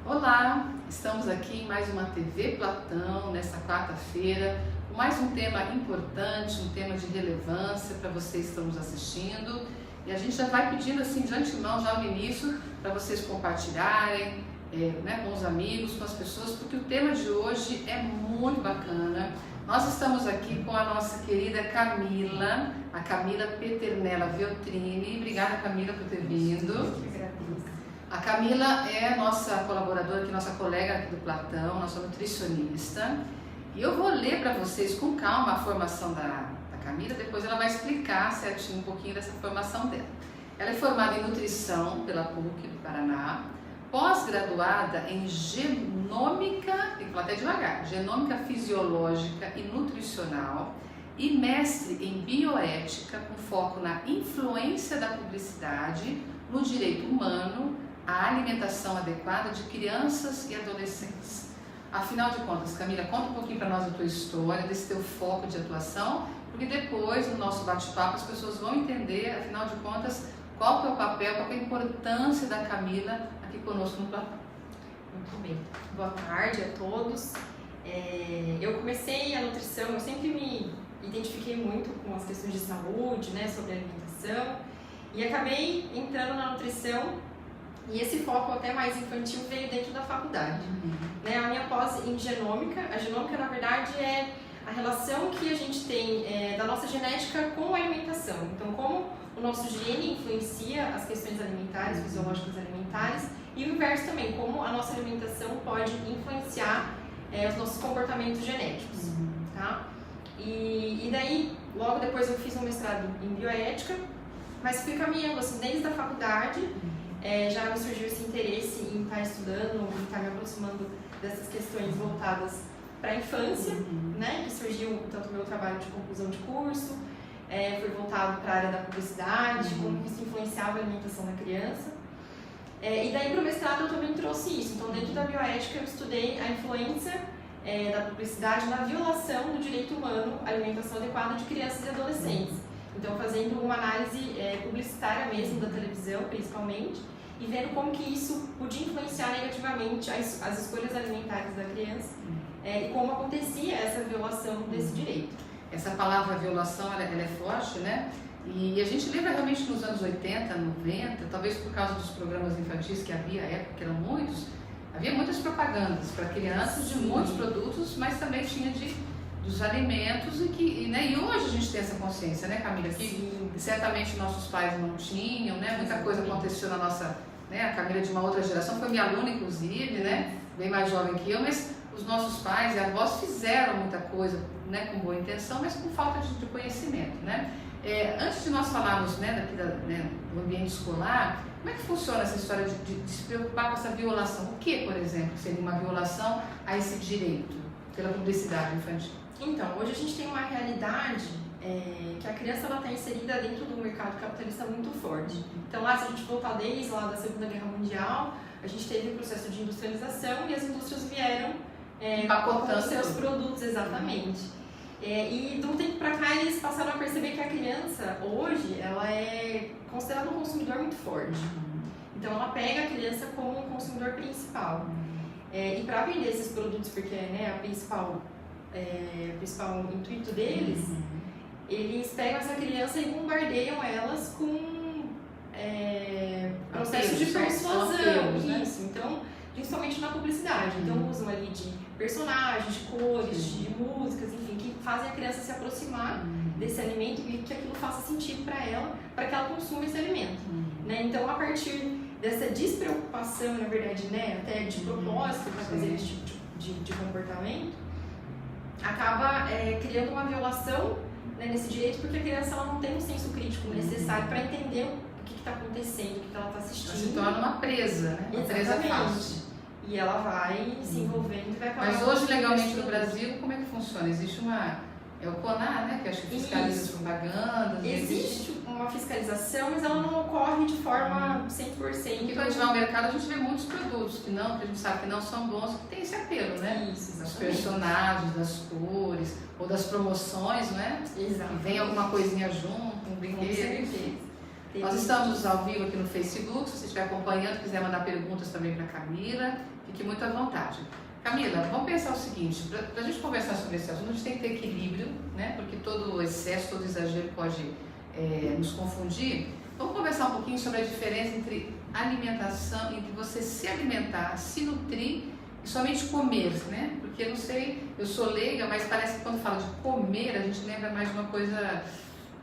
Olá, estamos aqui em mais uma TV Platão, nesta quarta-feira, com mais um tema importante, um tema de relevância para vocês que estão nos assistindo. E a gente já vai pedindo assim de antemão, já no início, para vocês compartilharem com os amigos, com as pessoas, porque o tema de hoje é muito bacana. Nós estamos aqui com a nossa querida Camila, a Camila Peternella Veltrini. Obrigada, Camila, por ter vindo. A Camila é nossa colaboradora aqui, nossa colega aqui do Platão, nossa nutricionista. E eu vou ler para vocês com calma a formação da Camila, depois ela vai explicar certinho um pouquinho dessa formação dela. Ela é formada em nutrição pela PUC do Paraná, pós-graduada em genômica, tem que falar até devagar, genômica fisiológica e nutricional, e mestre em bioética com foco na influência da publicidade no direito humano, a alimentação adequada de crianças e adolescentes. Afinal de contas, Camila, conta um pouquinho para nós da tua história, desse teu foco de atuação, porque depois, no nosso bate-papo, as pessoas vão entender, afinal de contas, qual que é o papel, qual que é a importância da Camila aqui conosco no Platão. Muito bem. Boa tarde a todos. Eu comecei a nutrição, eu sempre me identifiquei muito com as questões de saúde, sobre alimentação, e acabei entrando na nutrição. E esse foco até mais infantil veio dentro da faculdade. A minha pós em genômica, a genômica na verdade é a relação que a gente tem da nossa genética com a alimentação. Então, como o nosso gene influencia as questões alimentares, fisiológicas alimentares, e o inverso também, como a nossa alimentação pode influenciar os nossos comportamentos genéticos. Tá? E daí, logo depois eu fiz um mestrado em bioética, mas fui caminhando assim, desde a faculdade. Já me surgiu esse interesse em estar estudando, em estar me aproximando dessas questões voltadas para a infância, que surgiu tanto o meu trabalho de conclusão de curso, foi voltado para a área da publicidade, como isso influenciava a alimentação da criança. E daí para o mestrado eu também trouxe isso. Então, dentro da bioética eu estudei a influência da publicidade na violação do direito humano à alimentação adequada de crianças e adolescentes. Então, fazendo uma análise publicitária mesmo da televisão, principalmente, e vendo como que isso podia influenciar negativamente as escolhas alimentares da criança e como acontecia essa violação desse direito. Essa palavra violação, ela é forte, né? E a gente lembra realmente nos anos 80, 90, talvez por causa dos programas infantis que havia à época, que eram muitos, havia muitas propagandas para crianças de muitos produtos, mas também tinha dos alimentos e hoje a gente tem essa consciência, né, Camila? Que certamente nossos pais não tinham, né? Muita coisa aconteceu na nossa, a Camila é de uma outra geração, foi minha aluna inclusive, bem mais jovem que eu, mas os nossos pais e avós fizeram muita coisa, com boa intenção, mas com falta de conhecimento, Antes de nós falarmos, do ambiente escolar, como é que funciona essa história de se preocupar com essa violação? O que, por exemplo, seria uma violação a esse direito pela publicidade infantil? Então, hoje a gente tem uma realidade que a criança está inserida dentro do mercado capitalista muito forte. Então, se a gente voltar desde lá da Segunda Guerra Mundial, a gente teve um processo de industrialização e as indústrias vieram empacotando seus produtos, exatamente. E de um tempo para cá eles passaram a perceber que a criança, hoje, ela é considerada um consumidor muito forte. Então, ela pega a criança como um consumidor principal. E para vender esses produtos, porque o principal intuito deles, eles pegam essa criança e bombardeiam elas com processos de persuasão, isso. Então, principalmente na publicidade. Então, usam ali de personagens, de cores, de músicas, enfim, que fazem a criança se aproximar desse alimento e que aquilo faça sentido para ela, para que ela consuma esse alimento. Então, a partir dessa despreocupação, na verdade, até de propósito para fazer esse tipo de comportamento, acaba criando uma violação nesse direito, porque a criança ela não tem um senso crítico necessário para entender o que está acontecendo, o que ela está assistindo. Ela se torna uma presa, Uma presa fácil. E ela vai se envolvendo e vai acabar. Mas hoje, legalmente no Brasil, como é que funciona? Existe o CONAR, que acho que fiscaliza as propagandas. Existe uma fiscalização, mas ela não ocorre de forma 100%. Porque quando a gente vai ao mercado, a gente vê muitos produtos que a gente sabe que não são bons, que tem esse apelo, Isso, dos personagens, das cores, ou das promoções, Exato. E vem alguma coisinha junto, um brinquedo. Com certeza. Nós estamos ao vivo aqui no Facebook, se você estiver acompanhando, quiser mandar perguntas também para a Camila, fique muito à vontade. Camila, vamos pensar o seguinte, para a gente conversar sobre esse assunto, a gente tem que ter equilíbrio, né? Porque todo excesso, todo exagero pode nos confundir. Vamos conversar um pouquinho sobre a diferença entre alimentação, entre você se alimentar, se nutrir e somente comer, né? Porque eu não sei, eu sou leiga, mas parece que quando fala de comer, a gente lembra mais de uma coisa,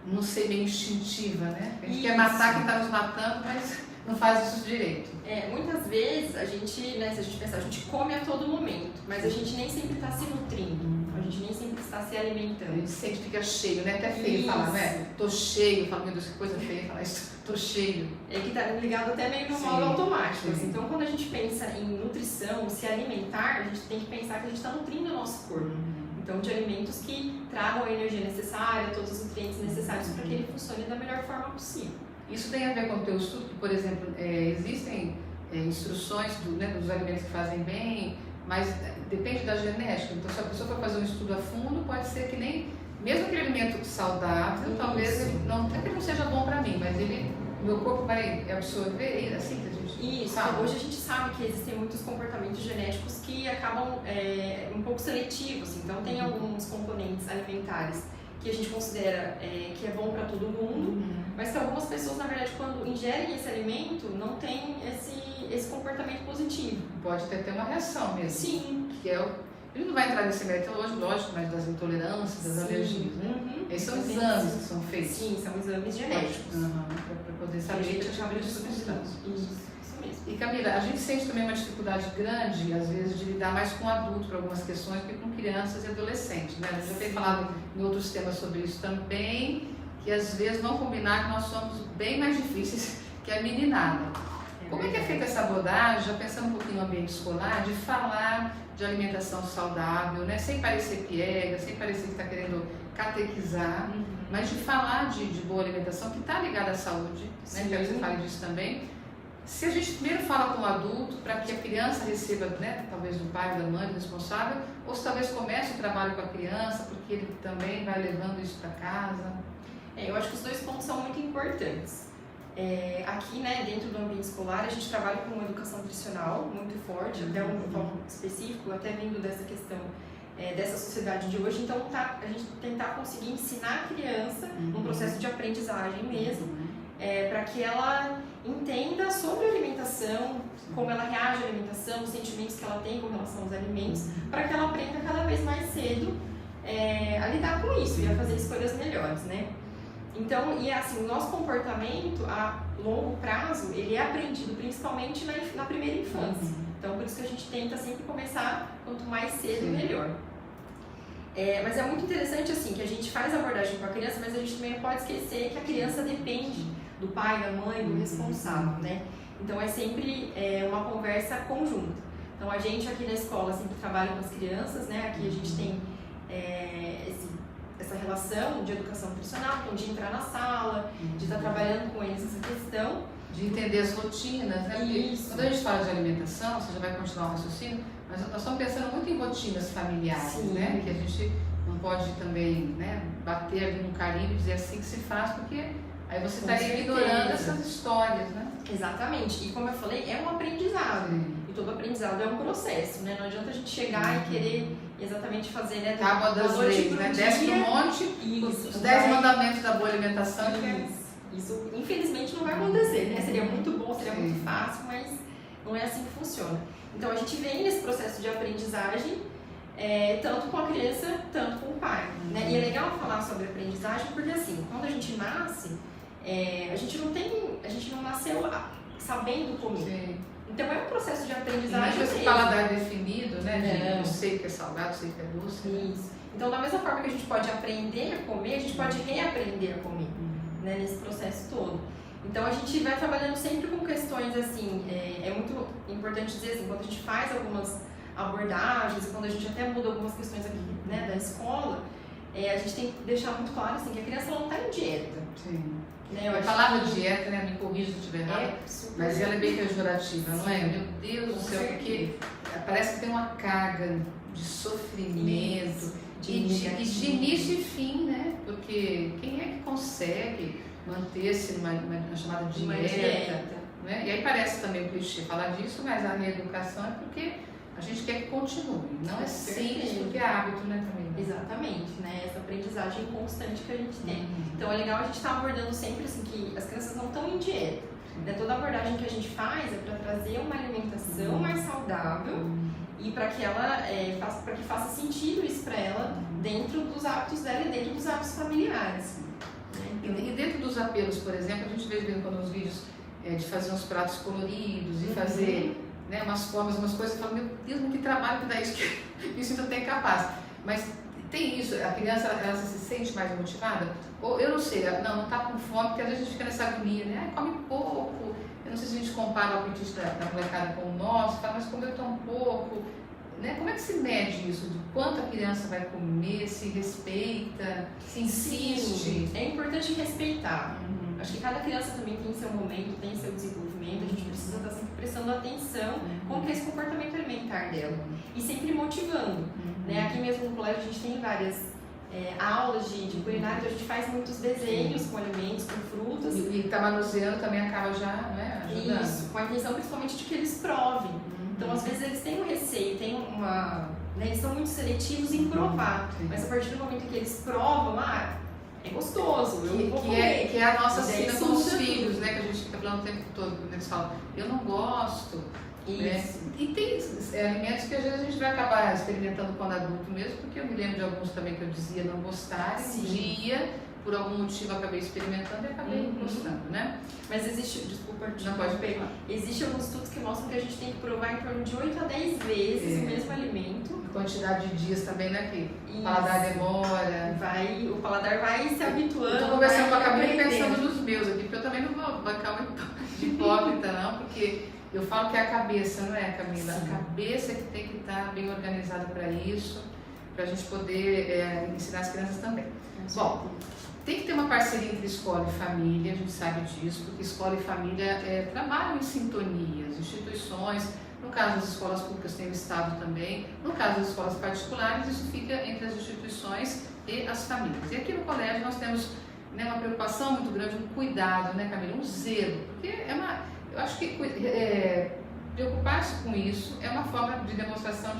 não sei, meio instintiva, né? A gente quer matar quem está nos matando, mas não faz isso direito. Muitas vezes a gente, né, se a gente pensar, a gente come a todo momento, mas a gente nem sempre está se nutrindo, a gente nem sempre está se alimentando. A gente sempre fica cheio, né? Até feio falar, né? Tô cheio, falo, meu Deus, que coisa feia falar isso, tô cheio. É que tá ligado até meio no modo automático. Assim. Então, quando a gente pensa em nutrição, se alimentar, a gente tem que pensar que a gente está nutrindo o nosso corpo. Então, de alimentos que tragam a energia necessária, todos os nutrientes necessários para que ele funcione da melhor forma possível. Isso tem a ver com o teu estudo, que, por exemplo, existem instruções dos alimentos que fazem bem, mas depende da genética. Então, se a pessoa for fazer um estudo a fundo, pode ser que nem, mesmo aquele alimento saudável, talvez ele não, até que ele não seja bom para mim, mas o meu corpo vai absorver, assim que a gente fala. Hoje a gente sabe que existem muitos comportamentos genéticos que acabam um pouco seletivos, então tem alguns componentes alimentares que a gente considera que é bom para todo mundo, mas que algumas pessoas, na verdade, quando ingerem esse alimento, não tem esse comportamento positivo. Pode ter até uma reação mesmo. Sim. Que ele não vai entrar nesse mérito hoje, lógico, mas das intolerâncias, das alergias, né? Esses são exames que são feitos. Sim, são exames genéticos. Para poder saber que a gente acaba de substância. Isso mesmo. E Camila, a gente sente também uma dificuldade grande, às vezes, de lidar mais com adultos para algumas questões do que com crianças e adolescentes, né? A gente já tem falado em outros temas sobre isso também, que às vezes vão combinar que nós somos bem mais difíceis que a meninada. Como é que é feita essa abordagem, já pensando um pouquinho no ambiente escolar, de falar de alimentação saudável, né? Sem parecer piega, sem parecer que está querendo catequizar, mas de falar de boa alimentação que está ligada à saúde, né? Quero que você fale disso também. Se a gente primeiro fala com o adulto, para que a criança receba, né, talvez do pai ou da mãe, do responsável, ou se talvez comece o trabalho com a criança, porque ele também vai levando isso para casa. Eu acho que os dois pontos são muito importantes. Aqui, né, dentro do ambiente escolar, a gente trabalha com uma educação nutricional muito forte, até um foco específico, até vindo dessa questão dessa sociedade de hoje. Então, a gente tentar conseguir ensinar a criança num processo de aprendizagem mesmo, para que ela entenda sobre a alimentação, como ela reage à alimentação, os sentimentos que ela tem com relação aos alimentos, para que ela aprenda cada vez mais cedo a lidar com isso e a fazer escolhas melhores, né? Então, e assim, o nosso comportamento a longo prazo, ele é aprendido principalmente na primeira infância. Então, por isso que a gente tenta sempre começar quanto mais cedo, melhor. Mas é muito interessante, assim, que a gente faz a abordagem com a criança, mas a gente também não pode esquecer que a criança depende do pai, da mãe, do responsável, né? Então, é sempre uma conversa conjunta. Então, a gente aqui na escola sempre trabalha com as crianças, né? Aqui a gente tem essa relação de educação nutricional, então de entrar na sala, de estar trabalhando com eles essa questão. De entender as rotinas, né? Porque quando a gente fala de alimentação, você já vai continuar o raciocínio, mas nós estamos pensando muito em rotinas familiares, né? Que a gente não pode também, né, bater ali no carimbo e dizer assim que se faz, porque aí você estaria ignorando essas histórias, né? Exatamente. E como eu falei, é um aprendizado. E todo aprendizado é um processo, né? Não adianta a gente chegar e querer exatamente fazer, né? Tábua das leis, né? Desce do monte, os 10 mandamentos da boa alimentação. Isso, infelizmente, não vai acontecer, né? Seria muito bom, seria muito fácil, mas não é assim que funciona. Então, a gente vem nesse processo de aprendizagem, tanto com a criança, tanto com o pai, né? E é legal falar sobre aprendizagem, porque assim, quando a gente nasce, a gente não nasceu sabendo comer. Então, é um processo de aprendizagem. Mas esse paladar definido, né? Eu sei que é salgado, eu sei que é doce. Isso. Então, da mesma forma que a gente pode aprender a comer, a gente pode reaprender a comer, né? Nesse processo todo. Então, a gente vai trabalhando sempre com questões assim, é muito importante dizer assim, quando a gente faz algumas abordagens, quando a gente até muda algumas questões aqui, né, da escola, a gente tem que deixar muito claro assim, que a criança não está em dieta. Né? A palavra dieta, né, me corrija se eu estiver errado, mas ela é bem pejorativa, não é? Meu Deus do céu, porque parece que tem uma carga de sofrimento, de início e fim, né? Porque quem é que consegue manter-se numa chamada Uma dieta. dieta. Né? E aí parece também um clichê falar disso, mas a reeducação é porque a gente quer que continue. Não é simples, porque é hábito, né, Camila? Exatamente, né? Essa aprendizagem constante que a gente tem. Então é legal a gente estar abordando sempre assim que as crianças não estão em dieta. Né? Toda a abordagem que a gente faz é para trazer uma alimentação mais saudável e para que ela para que faça sentido isso para ela dentro dos hábitos dela e dentro dos hábitos familiares. Né? E dentro dos apelos, por exemplo, a gente vê quando os vídeos de fazer uns pratos coloridos e fazer né, umas formas, umas coisas, eu falo, meu Deus, mas que trabalho que dá isso, que isso ainda tem capaz. Mas tem isso, a criança ela se sente mais motivada? Ou eu não sei, não está com fome, porque às vezes a gente fica nessa agonia, né? Come pouco. Eu não sei se a gente compara o apetite da molecada com o nosso, fala, mas comeu tão pouco. Né? Como é que se mede isso? De quanto a criança vai comer, se respeita, se insiste? Sim, é importante respeitar. Acho que cada criança também tem seu momento, tem seu desenvolvimento, a gente precisa estar sempre prestando atenção como que é esse comportamento alimentar dela e sempre motivando. Né? Aqui mesmo no colégio a gente tem várias aulas de culinária, então a gente faz muitos desenhos com alimentos, com frutas. E tá manuseando também acaba já ajudando. Isso, com a intenção principalmente de que eles provem. Então às vezes eles têm um receio, têm né, eles são muito seletivos em provar, mas a partir do momento que eles provam, é gostoso, que é a nossa cena com os filhos, né? Que a gente fica falando o tempo todo, quando eles falam, eu não gosto. Né? E tem alimentos que às vezes a gente vai acabar experimentando quando adulto mesmo, porque eu me lembro de alguns também que eu dizia não gostar, um dia, por algum motivo, acabei experimentando e acabei gostando, né? Mas existe, desculpa, não pode pegar. Existem alguns estudos que mostram que a gente tem que provar em torno de 8 a 10 vezes o mesmo alimento. Quantidade de dias também, né? Que o paladar demora. O paladar vai se habituando. Estou conversando com a Camila e pensando nos meus aqui, porque eu também não vou bancar muito de hipócrita, não, porque eu falo que é a cabeça, não é, Camila? Sim. A cabeça que tem que estar bem organizada para isso, para a gente poder ensinar as crianças também. Bom, tem que ter uma parceria entre escola e família, a gente sabe disso, porque escola e família trabalham em sintonia, as instituições. No caso das escolas públicas tem o Estado também, no caso das escolas particulares isso fica entre as instituições e as famílias. E aqui no colégio nós temos uma preocupação muito grande, um cuidado, né, Camila? Um zelo, porque eu acho que preocupar-se com isso é uma forma de demonstração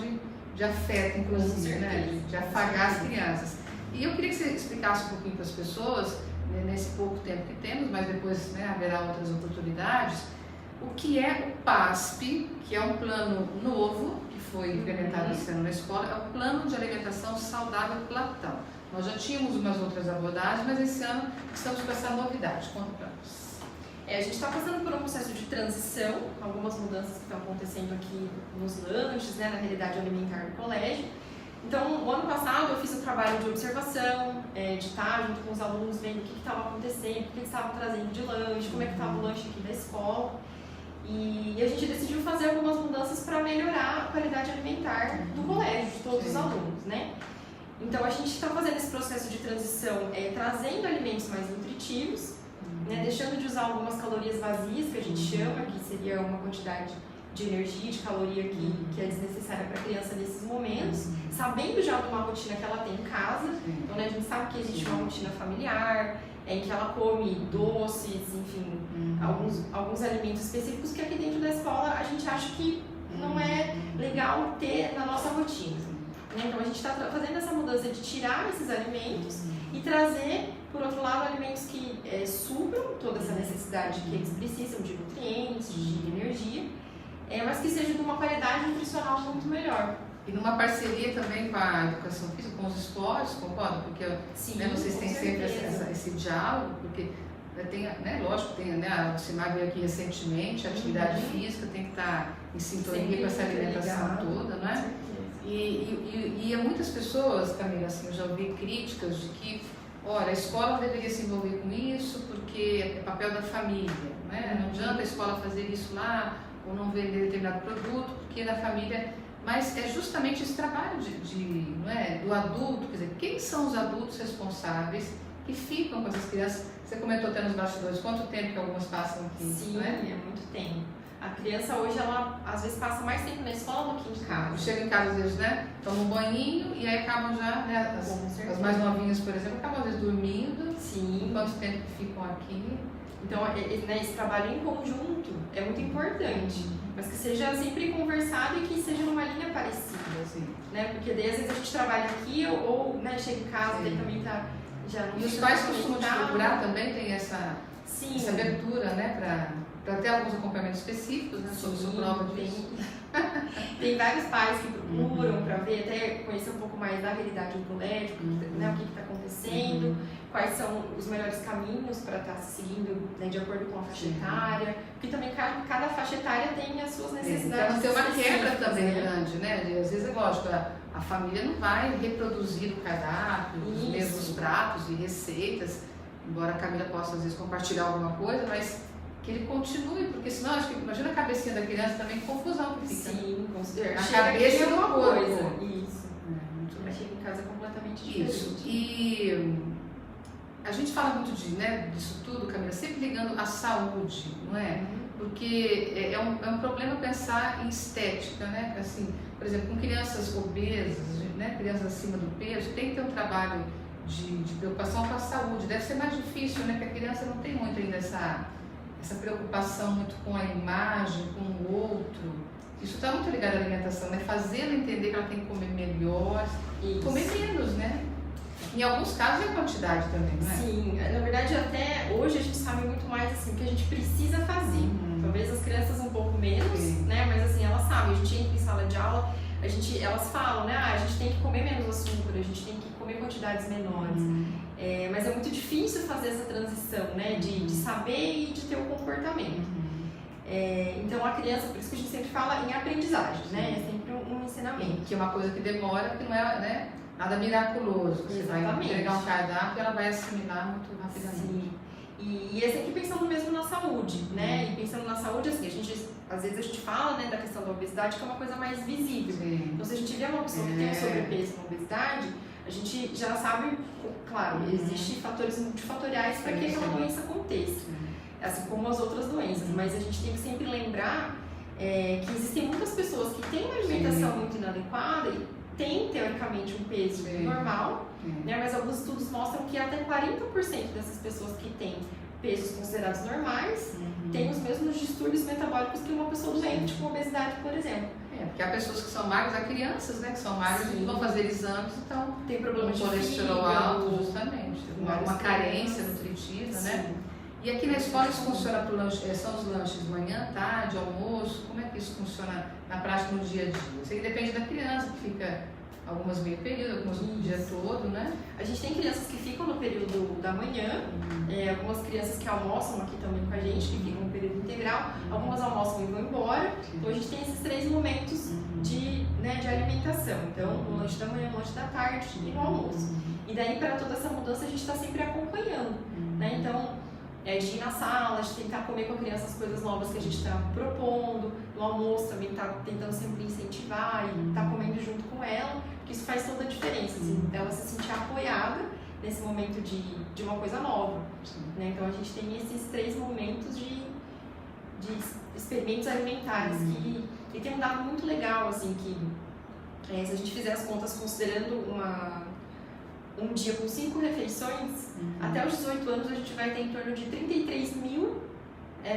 de afeto, inclusive, né, de afagar as crianças. E eu queria que você explicasse um pouquinho para as pessoas, nesse pouco tempo que temos, mas depois haverá outras oportunidades, o que é o PASP, que é um plano novo, que foi implementado esse ano na escola, é o Plano de Alimentação Saudável Platão. Nós já tínhamos umas outras abordagens, mas esse ano estamos com essa novidade. Conta para nós. A gente está passando por um processo de transição, algumas mudanças que estão acontecendo aqui nos lanches, na realidade alimentar do colégio. Então, o ano passado eu fiz um trabalho de observação, de estar junto com os alunos, vendo o que estava acontecendo, o que eles estavam trazendo de lanche, como é que estava o lanche aqui da escola. E a gente decidiu fazer algumas mudanças para melhorar a qualidade alimentar do colégio, de todos os alunos, né? Então, a gente está fazendo esse processo de transição, trazendo alimentos mais nutritivos, deixando de usar algumas calorias vazias, que a gente chama, que seria uma quantidade de energia, de caloria que é desnecessária para a criança nesses momentos, sabendo já de uma rotina que ela tem em casa. Então, a gente sabe que existe uma rotina familiar, em que ela come doces, enfim, alguns alimentos específicos que aqui dentro da escola a gente acha que não é legal ter na nossa rotina. Então, a gente está fazendo essa mudança de tirar esses alimentos e trazer, por outro lado, alimentos que supram toda essa necessidade que eles precisam de nutrientes, de energia, mas que seja de uma qualidade nutricional muito melhor. E numa parceria também com a educação física, com os esportes, concorda? Porque vocês têm sempre esse diálogo, porque tem, lógico, tem, a Simar veio aqui recentemente, a atividade física tem que estar em sintonia com essa alimentação toda, não é? E muitas pessoas, Camila, assim, eu já ouvi críticas de que, olha, a escola não deveria se envolver com isso porque é papel da família, né? Não adianta a escola fazer isso lá ou não vender determinado produto, porque na família... Mas é justamente esse trabalho do adulto, quer dizer, quem são os adultos responsáveis que ficam com essas crianças? Você comentou até nos bastidores, quanto tempo que algumas passam aqui? Sim, é muito tempo. A criança hoje, ela às vezes passa mais tempo na escola do que em casa. Chega em casa às vezes, né? Tomam um banhinho e aí acabam já, né? As mais novinhas, por exemplo, acabam às vezes dormindo. Sim. Quanto tempo que ficam aqui? Então, né, esse trabalho em conjunto é muito importante, mas que seja sempre conversado e que seja numa linha parecida, assim. Né? Porque daí às vezes a gente trabalha aqui ou né, chega em casa e também tá já não. E os pais costumam te procurar também, tem essa abertura, né, para ter alguns acompanhamentos específicos, né, sobre sua prova disso. Tem vários pais que procuram para ver, até conhecer um pouco mais da realidade do colégio, né, o que está acontecendo, quais são os melhores caminhos para estar seguindo, né, de acordo com a faixa etária, porque também cada faixa etária tem as suas necessidades. Então tem uma quebra também grande, né? Às vezes é lógico, a família não vai reproduzir o cardápio, os mesmos pratos e receitas, embora a Camila possa às vezes compartilhar alguma coisa, mas que ele continue, porque senão, acho que imagina a cabecinha da criança também, que confusão que fica. Sim, considero. A cabeça é uma coisa. Isso. Muito bem. Chega em casa completamente diferente. Isso. E a gente fala muito disso tudo, Camila, sempre ligando à saúde, não é? Porque é um problema pensar em estética, né? Assim, por exemplo, com crianças obesas, né? Crianças acima do peso, tem que ter um trabalho de preocupação com a saúde. Deve ser mais difícil, né? Porque a criança não tem muito ainda essa preocupação muito com a imagem, com o outro. Isso está muito ligado à alimentação, né? Fazê-la entender que ela tem que comer melhor, comer menos, né? Em alguns casos é a quantidade também, não é? Sim, na verdade até hoje a gente sabe muito mais assim o que a gente precisa fazer. Talvez as crianças um pouco menos, né? Mas assim, elas sabem, a gente entra em sala de aula, elas falam, né? A gente tem que comer menos açúcar, a gente tem que comer quantidades menores. Mas é muito difícil fazer essa transição, né? De saber e de ter o comportamento. Então a criança, por isso que a gente sempre fala em aprendizagem, né? É sempre um ensinamento. Que é uma coisa que demora, que não é, né, nada miraculoso. Você vai entregar um cardápio e ela vai assimilar muito rapidamente. Sim. E é sempre pensando mesmo na saúde, né? E pensando na saúde, assim, às vezes a gente fala, né, da questão da obesidade, que é uma coisa mais visível. Então se a gente vê uma pessoa que tem um sobrepeso, uma obesidade, a gente já sabe, claro, existem fatores multifatoriais para que aquela doença aconteça, assim como as outras doenças, mas a gente tem que sempre lembrar que existem muitas pessoas que têm uma alimentação muito inadequada e têm, teoricamente, um peso normal, né, mas alguns estudos mostram que até 40% dessas pessoas que têm pesos considerados normais têm os mesmos distúrbios metabólicos que uma pessoa doente com obesidade, por exemplo. Porque há pessoas que são magras, há crianças, né, que são magras e vão fazer exames, então tem problema de colesterol alto, justamente, uma carência nutritiva, né? E aqui na escola isso funciona para o lanche, são os lanches de manhã, tarde, almoço, como é que isso funciona na prática no dia a dia? Eu sei que depende da criança, que fica algumas meio período, algumas o dia todo, né? A gente tem crianças que ficam no período da manhã, algumas crianças que almoçam aqui também com a gente, que ficam no período integral, algumas almoçam e vão embora. Então a gente tem esses 3 momentos de alimentação. Então, no lanche da manhã, no lanche da tarde e no almoço. E daí, para toda essa mudança, a gente está sempre acompanhando, né? Então, de ir na sala, de tentar comer com a criança as coisas novas que a gente está propondo, no almoço também está tentando sempre incentivar e estar comendo junto com ela, porque isso faz toda a diferença, assim, ela se sentir apoiada nesse momento de uma coisa nova, né? Então a gente tem esses 3 momentos de experimentos alimentares que tem um dado muito legal, assim, que se a gente fizer as contas considerando um dia com 5 refeições, até os 18 anos a gente vai ter em torno de 33 mil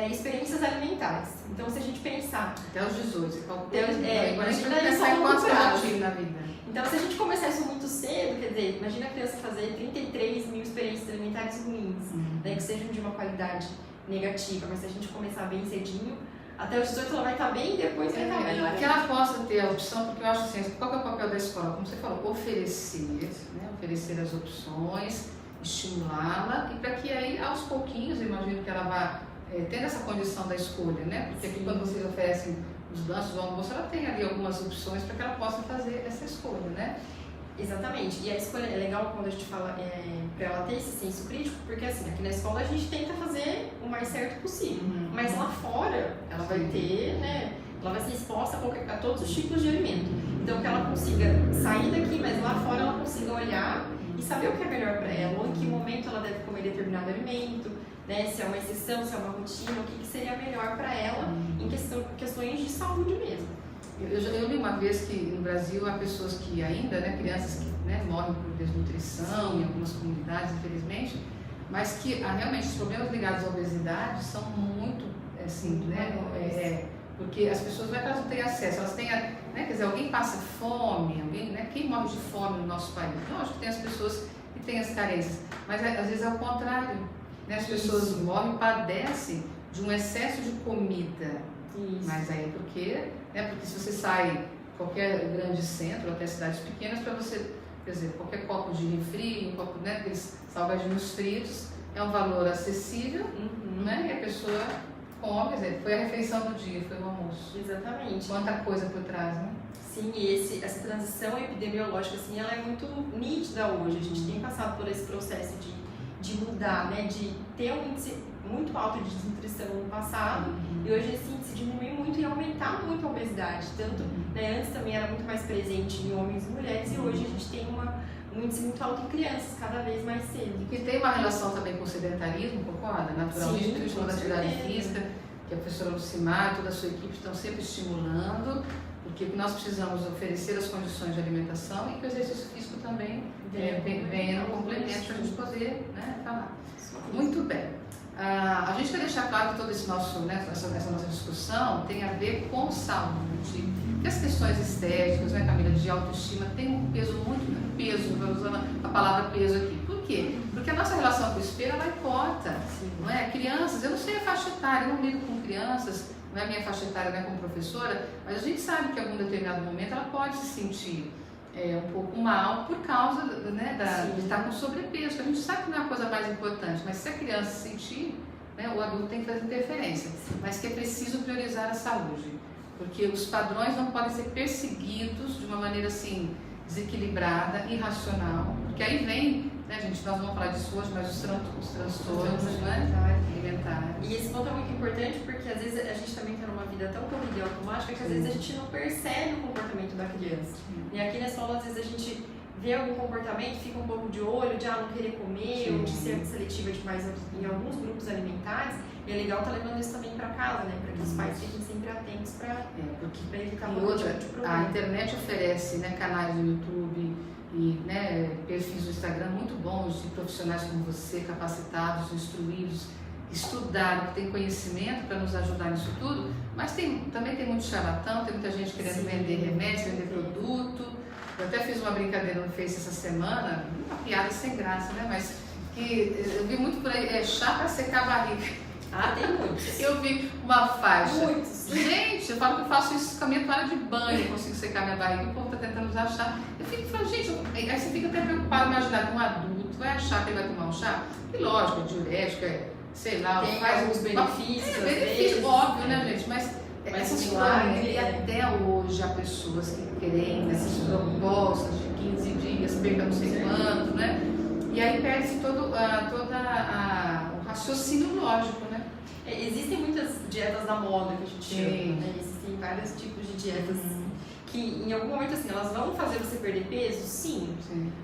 experiências alimentares. Então, se a gente pensar... Até os 18, você calcula. Imagina isso a longo prazo na vida. Então, se a gente começar isso muito cedo, quer dizer, imagina a criança fazer 33 mil experiências alimentares ruins, né, que sejam de uma qualidade negativa, mas se a gente começar bem cedinho, até os 18 ela vai estar bem e depois vai estar melhor. Que ela possa ter a opção, porque eu acho assim, qual que é o papel da escola? Como você falou, oferecer, né? Oferecer as opções, estimulá-la, e para que aí, aos pouquinhos, eu imagino que ela vá tendo essa condição da escolha, né? Porque aqui quando vocês oferecem os lanches do almoço, ela tem ali algumas opções para que ela possa fazer essa escolha, né? Exatamente, e a escolha é legal quando a gente fala para ela ter esse senso crítico, porque assim, aqui na escola a gente tenta fazer o mais certo possível, mas lá fora ela vai ter, né, ela vai ser exposta a todos os tipos de alimento, então que ela consiga sair daqui, mas lá fora ela consiga olhar e saber o que é melhor para ela, ou em que momento ela deve comer determinado alimento, né, se é uma exceção, se é uma rotina, o que seria melhor para ela em questões de saúde mesmo. Eu li uma vez que no Brasil há pessoas que ainda, né, crianças que, né, morrem por desnutrição em algumas comunidades, infelizmente, mas que realmente os problemas ligados à obesidade são muito, assim, né, porque as pessoas não é que elas não têm acesso, elas têm, né, quer dizer, alguém passa fome, alguém, né, quem morre de fome no nosso país? Lógico que tem as pessoas que têm as carências, mas às vezes é o contrário, né, as pessoas morrem e padecem de um excesso de comida. Isso. Mas aí porque se você sai qualquer grande centro, até cidades pequenas, para você, quer dizer, qualquer copo de refri, um copo, né, aqueles salgadinhos fritos, é um valor acessível, né, e a pessoa come, quer dizer, foi a refeição do dia, foi o almoço. Exatamente. Quanta coisa por trás, né? Sim, e essa transição epidemiológica, assim, ela é muito nítida hoje. A gente tem passado por esse processo de mudar, né, de ter um índice muito alto de desnutrição no passado, e hoje esse índice diminui muito e aumentar muito a obesidade. Tanto, né, antes também era muito mais presente em homens e mulheres, e hoje a gente tem um índice muito alto em crianças, cada vez mais cedo. E que tem uma relação também com o sedentarismo, concorda? Naturalmente, principalmente da atividade física, que a professora Lucimar e toda a sua equipe estão sempre estimulando, porque nós precisamos oferecer as condições de alimentação e que o exercício físico também venha no complemento para a gente poder, né, falar. Muito bem. A gente quer deixar claro que toda essa nossa discussão tem a ver com saúde, que as questões estéticas, né, Camila, de autoestima, tem um peso muito, usando a palavra peso aqui. Por quê? Porque a nossa relação com o espelho, ela importa, não é? Crianças, eu não sei a faixa etária, eu não lido com crianças, não é a minha faixa etária, né, como professora, mas a gente sabe que em algum determinado momento ela pode se sentir um pouco mal por causa, né, de estar com sobrepeso. A gente sabe que não é a coisa mais importante, mas se a criança se sentir, né, o adulto tem que fazer interferência, mas que é preciso priorizar a saúde, porque os padrões não podem ser perseguidos de uma maneira assim desequilibrada, irracional, porque aí vem, né, gente, nós vamos falar disso hoje, mas os transtornos, né, alimentares. E esse ponto é muito importante porque às vezes a gente também está numa vida tão corrida e automática que às vezes a gente não percebe o comportamento da criança. E aqui na escola, às vezes a gente vê algum comportamento, fica um pouco de olho, de não querer comer, ou de ser seletiva demais em alguns grupos alimentares. E é legal estar levando isso também para casa, né? Para que os pais fiquem sempre atentos para evitar algum tipo de problema. A internet oferece, né, canais no YouTube e, né, perfis no Instagram muito bons de profissionais como você, capacitados, instruídos, estudaram, que tem conhecimento para nos ajudar nisso tudo, mas também tem muito charlatão, tem muita gente querendo vender remédio, vender produto. Eu até fiz uma brincadeira no Face essa semana, uma piada sem graça, né? Mas que eu vi muito por aí, chá para secar a barriga. Tem muitos. Eu vi uma faixa. Muitos. Gente, eu falo que eu faço isso com a minha toalha de banho, eu consigo secar minha barriga, o povo está tentando usar chá. Eu fico falando, gente, aí você fica até preocupado, imaginar que um adulto vai achar que ele vai tomar um chá, que lógico, é diurético, sei lá, tem faz alguns benefícios. Benefício, óbvio, né, gente? Mas essas coisas, e até hoje há pessoas que querem essas propostas de 15 dias, perca não sei quanto, né? E aí perde todo o raciocínio lógico, né? Existem muitas dietas da moda que a gente chama, né? Existem vários tipos de dietas que em algum momento assim, elas vão fazer você perder peso, sim.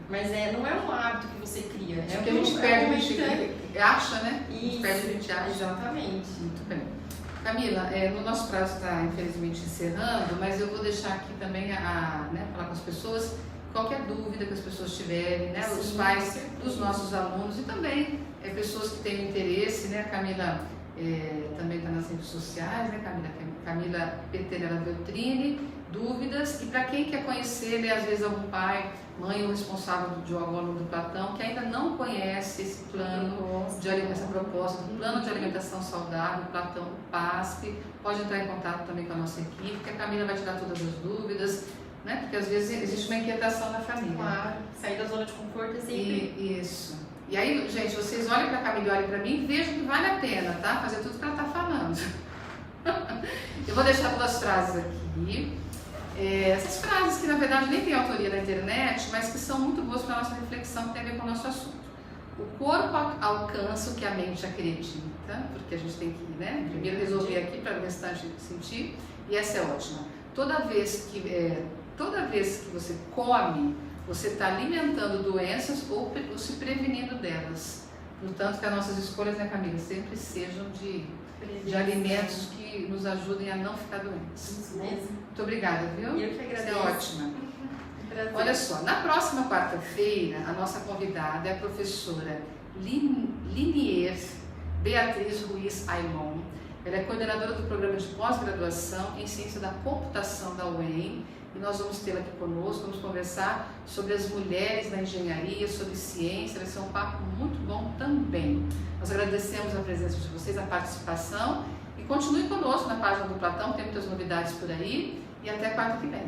Mas não é um hábito que você cria. É o que a gente perde, a gente acha, né? Isso, a gente perde, a gente acha. Exatamente. Muito bem. Camila, no nosso prazo está infelizmente encerrando, mas eu vou deixar aqui também né, falar com as pessoas, qualquer dúvida que as pessoas tiverem, né, os pais dos nossos alunos e também pessoas que têm interesse, né, a Camila também está nas redes sociais, né, Camila Petenella Veltrini, dúvidas, e para quem quer conhecer, né, às vezes algum pai, mãe ou responsável de algum aluno do Platão que ainda não conhece esse plano essa proposta do plano de alimentação saudável, Platão PASP, pode entrar em contato também com a nossa equipe, que a Camila vai tirar todas as dúvidas, né? Porque às vezes existe uma inquietação na família. Claro, sair da zona de conforto é sempre... Isso. E aí, gente, vocês olhem para a Camila e olhem para mim e vejam que vale a pena, tá? Fazer tudo que ela está falando. Eu vou deixar todas as frases aqui. Essas frases que na verdade nem tem autoria na internet, mas que são muito boas para a nossa reflexão, que tem a ver com o nosso assunto. O corpo alcança o que a mente acredita, porque a gente tem que, né, primeiro resolver aqui para o restante sentir, e essa é ótima. Toda vez que você come, você está alimentando doenças ou se prevenindo delas. no tanto que as nossas escolhas, né, Camila, sempre sejam de alimentos que nos ajudem a não ficar doentes. Isso mesmo. Muito obrigada, viu? Eu que agradeço. Você é ótima. Prazer. Olha só, na próxima quarta-feira, a nossa convidada é a professora Linier Beatriz Ruiz Aymon. Ela é coordenadora do programa de pós-graduação em Ciência da Computação da UEM e nós vamos tê-la aqui conosco, vamos conversar sobre as mulheres na engenharia, sobre ciência, vai ser um papo muito bom também. Nós agradecemos a presença de vocês, a participação e continue conosco na página do Platão, tem muitas novidades por aí e até quarta que vem.